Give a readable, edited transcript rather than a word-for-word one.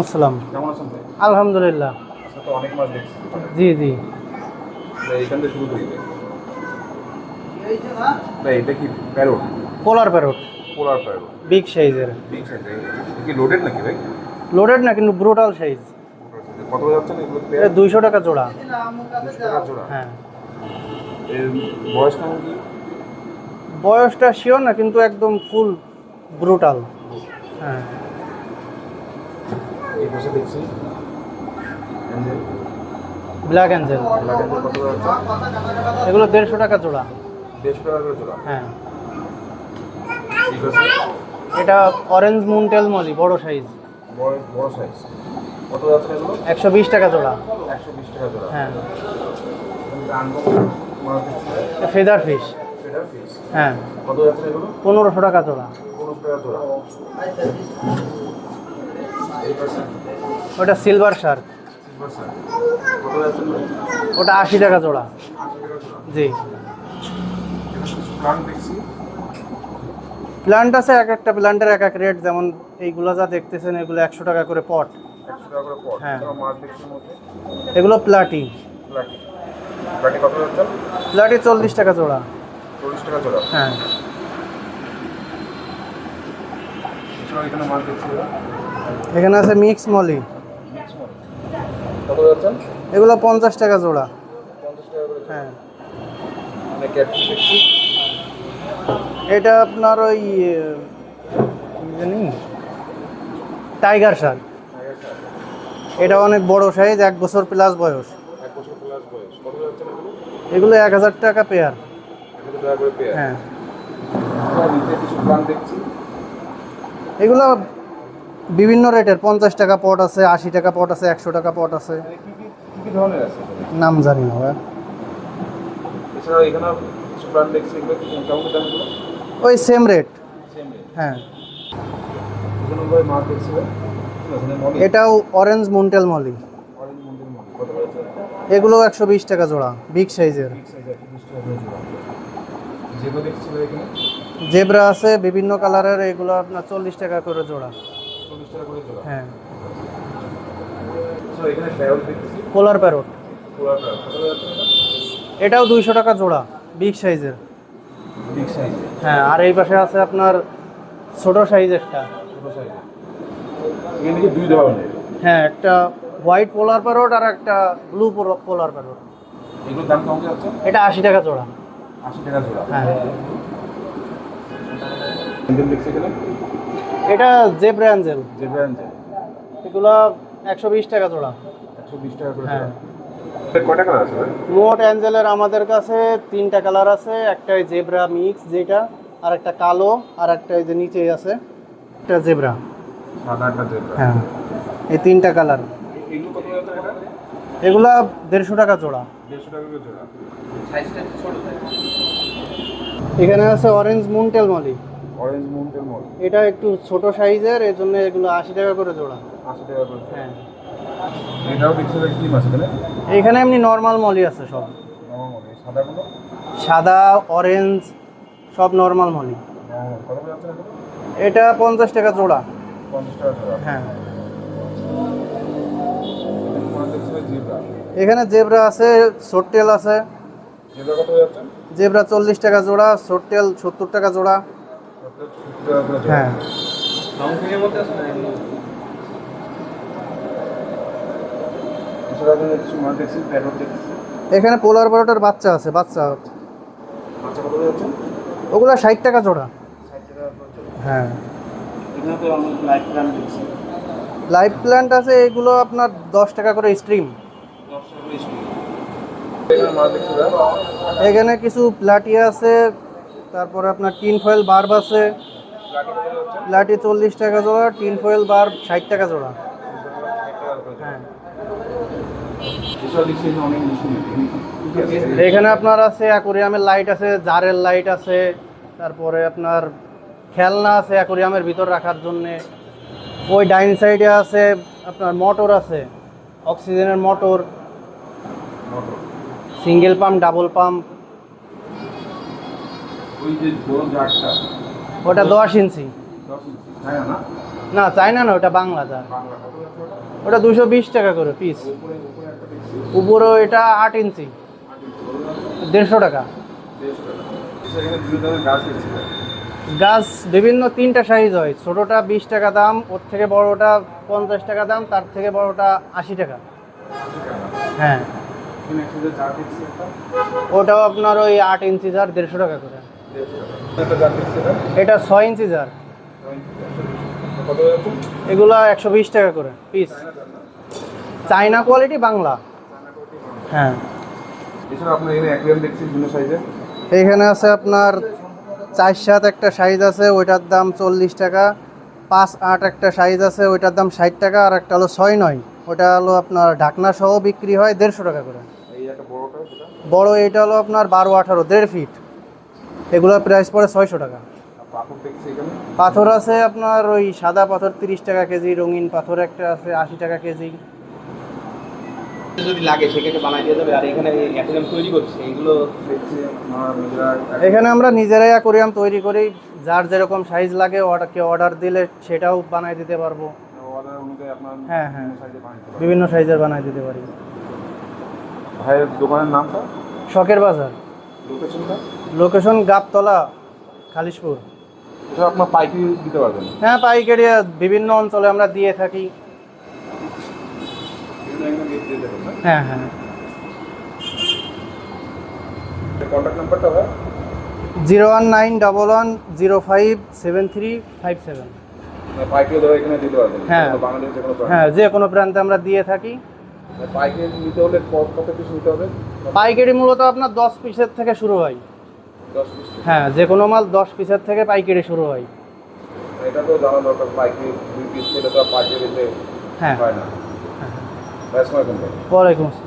আসসালাম। কেমন আছেন ভাই? আলহামদুলিল্লাহ। আচ্ছা, তো অনেক মাছ দেখছি। জি, জি। ভাই এইখান থেকে শুরু করি ভাই। ভাই এটা কি প্যারোট? পোলার প্যারট, পোলার প্যারোট। বিগ সাইজের। বিগ সাইজের। এটা কি লোডেড নাকি ভাই? লোডেড না কিন্তু ব্রুটাল সাইজ। কত যাচ্ছে না এগুলো এটা পেয়ার? 200 টাকা জোড়া। 200 টাকা জোড়া। হ্যাঁ। এর বয়স কেমন কি? বয়সটা শিওর না কিন্তু একদম ফুল ব্রুটাল। হ্যাঁ। এই পাশে দেখছি Angel. Black Angel. Black Angel কত যাচ্ছে? এগুলো 150 টাকা জোড়া। 150 টাকা করে জোড়া। হ্যাঁ। এই পাশে এটা অরেঞ্জ মুনটেল মলি, বড় সাইজ। বড় বড় সাইজ। কত যাচ্ছে এগুলো? 120 টাকা জোড়া। 120 টাকা জোড়া। হ্যাঁ। আনকমন মাছ দেখছি। Feather fish. Feeder fish. হ্যাঁ। কত যাচ্ছে এগুলো? 1500 টাকা জোড়া। 15 টাকা জোড়া। এই পাশে ওটা সিলভার শার্ক। সিলভার সার। কত যাচ্ছে ভাই? ওটা 80 টাকা জোড়া। 80 টাকা জোড়া। জি। প্লান্ট দেখছি। প্ল্যান্ট আছে, এক একটা প্ল্যান্টের এক এক রেট। যেমন এইগুলো যা দেখতেছেন এগুলো 100 টাকা করে পট। 100 টাকা করে পট। হ্যাঁ। এছাড়াও মাছ দেখছি এর মধ্যে। এগুলো প্লাটি। প্লাটি। প্লাটি কত যাচ্ছে? প্লাটি 40 টাকা জোড়া। 40 টাকা জোড়া। হ্যাঁ। এছাড়াও এখানে মাছ দেখছি এবার। এখানে আছে মিক্স মলি। মিক্স মাছ। কত যাচ্ছে? এগুলো 50 টাকা জোড়া। 50 টাকা করে জোড়া। হ্যাঁ। মানে ক্যাটফিশ দেখছি। এটা আপনার ওই কি জানি টাইগার শার্ক। Tiger Shark. এটা অনেক বড় সাইজ, 1 বছর প্লাস বয়স। 1 বছর প্লাস বয়স। কত যাচ্ছে এগুলো? এগুলো 1000 টাকা পেয়ার। 100 টাকা করে পেয়ার। হ্যাঁ। আর নিচে কিছু প্লান্ট দেখছি। এগুলো বিভিন্ন রেটের, 50 টাকা পট আছে, 80 টাকা পট আছে, 100 টাকা পট আছে। মানে কি ধরনের আছে এখানে? নাম জানি না ভাই। এছাড়াও এখানে কিছু প্লান্ট দেখছি। এগুলো কেমন দাম এগুলো? ওই সেম রেট। Same rate. হ্যাঁ। এখানে ভাই মাছ দেখছি ভাই। এখানে মলি। এটাও অরেঞ্জ মুনটেল মলি। অরেঞ্জ মন্দির মলি। কত যাচ্ছে? এগুলো 120 টাকা জোড়া, বিগ সাইজের। বিগ সাইজ 120 টাকা করে জোড়া। যেগুলো দেখছি ভাই এখানে জেব্রা আছে বিভিন্ন কালারের, এগুলো আপনার 40 টাকা করে জোড়া। 40 টাকা করে জোড়া। হ্যাঁ। স্যার এখানে প্যারট দেখছি। পোলার প্যারট। পোলার প্যারট কত যাচ্ছে এটা? এটাও 200 টাকা জোড়া, বিগ সাইজের। Big size. হ্যাঁ। আর এই পাশে আছে আপনার ছোট সাইজ একটা। ছোট সাইজ। এখানে কি দুই ধরনের? হ্যাঁ, একটা হোয়াইট পোলার প্যারট আর একটা ব্লু পোলার প্যারট। এগুলোর দাম কেমন যাচ্ছে? এটা 80 টাকা জোড়া। 80 টাকা জোড়া। হ্যাঁ। অ্যাঞ্জেল দেখছি এখানে। এটা জেব্রা অ্যাঞ্জেল। Zebra Angel. এগুলো 120 টাকা জোড়া। 120 টাকা করে হ্যাঁ। জোড়া। কয়টা কালার আছে ভাই? মোট অ্যাঞ্জেলের আমাদের কাছে 3টা কালার আছে। একটা জেব্রা মিক্স যেটা, আর একটা কালো, আর একটা এই যে নিচে আছে একটা জেব্রা। সাদা একটা জেব্রা। হ্যাঁ, এই 3টা কালার। এগুলো কত যাচ্ছে এটা? এগুলা 150 টাকা জোড়া। 150 টাকা করে জোড়া। সাইজটা ছোট থাকে। এখানে আছে অরেঞ্জ মুনটেল মলি। Orange mountain mall. এটা একটু ছোট সাইজের, এর জন্য এগুলো 80 টাকা করে জোড়া। 80 টাকা করে। হ্যাঁ। এটাও দেখছি ভাই কি মাছ এখানে? এখানে এমনি নর্মাল মলি আছে সব। নরমাল মল। সাদাগুলো? সাদা, অরেঞ্জ সব নর্মাল মলি। নরমাল। কত করে যাচ্ছে এগুলো? এটা 50 টাকা জোড়া। 50 টাকা জোড়া। হ্যাঁ। এখানে মাছ দেখছি ভাই জেব্রা। এখানে জেব্রা আছে, শর্টটেল আছে। জেব্রা কত যাচ্ছে? জেব্রা 40 টাকা জোড়া, শর্টটেল 70 টাকা জোড়া। 70 টাকা করে জোড়া। হ্যাঁ। লংফিনের মধ্যে আছে না এগুলো? এছাড়া এখানে কিছু মাছ দেখছি। প্যারট দেখছি। এখানে পোলার প্যারটের বাচ্চা আছে, বাচ্চা। বাচ্চা কত যাচ্ছে? ওগুলো 60 টাকা জোড়া। 60 টাকা করে জোড়া। হ্যাঁ। এখানে তো অনেক লাইফ প্ল্যান দেখছি। লাইভ প্ল্যান্ট আছে, এগুলো আপনার 10 টাকা করে স্ট্রিম। 10 টাকা করে স্ট্রিম। এখানে মাছ দেখছি ভাই। এখানে কিছু প্লাটিয়া আছে, তারপরে আপনার টিন ফয়েল বার্ব আছে। প্লাটি কত যাচ্ছে? প্লাটি 40 টাকা জোড়া, টিন ফয়েল বার্ব 60 টাকা জোড়া। 60 টাকা করে জোড়া। হ্যাঁ। এছাড়া দেখছি এখানে অনেক ইনস্ট্রুমেন্ট। কি আছে? এখানে আপনার আছে অ্যাকোরিয়ামের লাইট আছে, জারের লাইট আছে, তারপরে আপনার খেলনা আছে অ্যাকোরিয়ামের ভিতর রাখার জন্যে। ওই ডাইন সাইডে আছে আপনার মোটর আছে, অক্সিজেনের motor, motor. Single pump, double pump. ওই যে বড় জারটা ওটা 10 ইঞ্চি। 10 ইঞ্চি। তাই না? না চাইনা না, ওটা বাংলা জার। বাংলা কত আছে ওটা? ওটা 220 টাকা করে পিস। উপরে উপরে একটা দেখছি উপরে এটা 8 ইঞ্চি, 150 টাকা। 150 টাকা। এখানে বিভিন্ন ধরনের গাছ দেখছি। গাছ বিভিন্ন 3টা সাইজ হয়, ছোটোটা 20 টাকা দাম, ওর থেকে বড়োটা 50 টাকা দাম, তার থেকে বড়োটা 80 টাকা। 80 টাকা। হ্যাঁ, এখানে একসাথে জার দেখছি একটা ওটাও আপনার ওই 8 ইঞ্চি জার 150 টাকা করে। 150 টাকা। একটা জার দেখছি এটা এটা 6 ইঞ্চি জার, কত আছে? এগুলো 120 টাকা করে পিস। চায়না জার না? চাইনা কোয়ালিটি বাংলা। চায়না কোটি বাংলা। হ্যাঁ, এছাড়া আপনার এখানে অ্যাকুয়ারিয়াম দেখছি বিভিন্ন সাইজের। এখানে আছে আপনার 4-7 একটা সাইজ আছে, ওইটার দাম 40 টাকা। 5-8 একটা সাইজ আছে, ওইটার দাম 60 টাকা। আর একটা হলো 6-9, ওটা হলো আপনার ঢাকনা সহ বিক্রি হয় 150 টাকা করে। এই একটা বড়টা সেটা। বড় এটা হলো আপনার 12-18, 1.5 ফিট, এগুলোর প্রাইস পড়ে 600 টাকা। আর পাথর দেখছি এখানে। পাথর আছে আপনার ওই সাদা পাথর 30 টাকা কেজি, রঙিন পাথর একটা আছে 80 টাকা কেজি। যদি লাগে সেক্ষেত্রে বানাই দিয়ে যাবে। আর এখানে অ্যাকুরিয়াম তৈরি করছে এগুলো দেখছি আমার নিজেরা এখানে আমরা নিজেরাই অ্যাকুরিয়াম তৈরি করি, যার যেরকম সাইজ লাগে অর্ডার দিলে সেটাও বানাই দিতে পারবো। অর্ডার অনুযায়ী আপনার হ্যাঁ, হ্যাঁ। সাইজে বানিয়ে দিতে পারবেন। বিভিন্ন সাইজের বানাই দিতে পারি। ভাইয়ের দোকানের নামটা, শখের বাজার, লোকেশনটা? লোকেশন গাবতলা, খালিশপুর। এটা আপনার পাইকারি দিতে পারবেন। হ্যাঁ, পাইকারি বিভিন্ন অঞ্চলে আমরা দিয়ে থাকি। বিভিন্ন এখানে দিয়ে দেবেন না? হ্যাঁ, হ্যাঁ। কন্ট্যাক্ট নাম্বারটা ভাই? 01911057357। পাইকারি ধরে এখানে দিতে পারবেন। হ্যাঁ। বাংলাদেশ যে কোনো প্রান্ত। হ্যাঁ, যে কোনো প্রান্তে আমরা দিয়ে থাকি। পাইকারি নিতে হলে কত পিস নিতে হবে? পাইকারি মূলত আপনার 10 পিসের থেকে শুরু হয়। 10 পিস। হ্যাঁ, যে কোনো মাল 10 পিসের থেকে পাইকারি শুরু হয়। এটা তো জানা দরকার, পাইকারি 2 পিস পেলে তো আর পাইকারিতে হ্যাঁ। হয় না। হ্যাঁ। ব্যাস নয় কোনটা? ওয়ালাইকুম আসসালাম।